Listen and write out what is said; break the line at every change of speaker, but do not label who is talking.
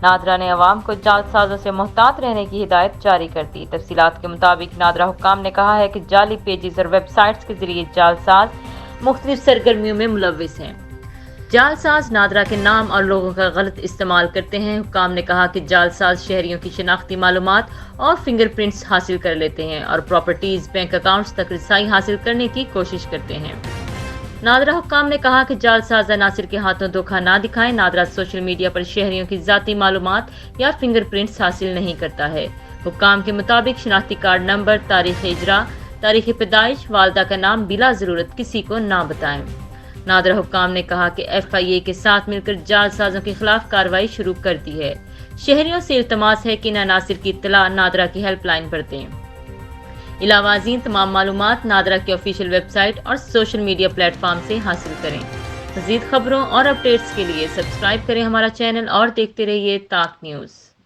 नादरा ने अवाम को जालसाजों से मुहतात रहने की हिदायत जारी कर दी। तफसीलात के मुताबिक नादरा हुक्काम ने कहा है कि जाली पेजेस और वेबसाइट्स के जरिए जालसाज मुख्तलिफ सरगर्मियों में मुलविस हैं। जालसाज नादरा के नाम और लोगों का गलत इस्तेमाल करते हैं। हुक्काम ने कहा कि जालसाज शहरियों की शनाख्ती मालूमात और फिंगरप्रिंट्स हासिल कर लेते हैं और प्रॉपर्टीज, बैंक अकाउंट्स तक रसाई हासिल करने की कोशिश करते हैं। नादरा हुक्काम ने कहा कि जालसाज नासिर के हाथों धोखा ना दिखाएं। नादरा सोशल मीडिया पर शहरियों की जाती मालूमात या फिंगरप्रिंट्स हासिल नहीं करता है। हुक्काम के मुताबिक शनाख्ती कार्ड नंबर, तारीख इजरा, तारीख पैदाइश, वालदा का नाम बिला जरूरत किसी को ना बताएं। नादरा हुक्काम ने कहा कि FIA के साथ मिलकर जालसाजों के खिलाफ कार्रवाई शुरू कर दी है। शहरियों से इल्तमास है कि नासिर की इत्तला नादरा की हेल्पलाइन पर दें। इलावाज़ीन तमाम मालूमात नादरा की ऑफिशियल वेबसाइट और सोशल मीडिया प्लेटफॉर्म से हासिल करें। मज़ीद खबरों और अपडेट्स के लिए सब्सक्राइब करें हमारा चैनल और देखते रहिए ताक न्यूज़।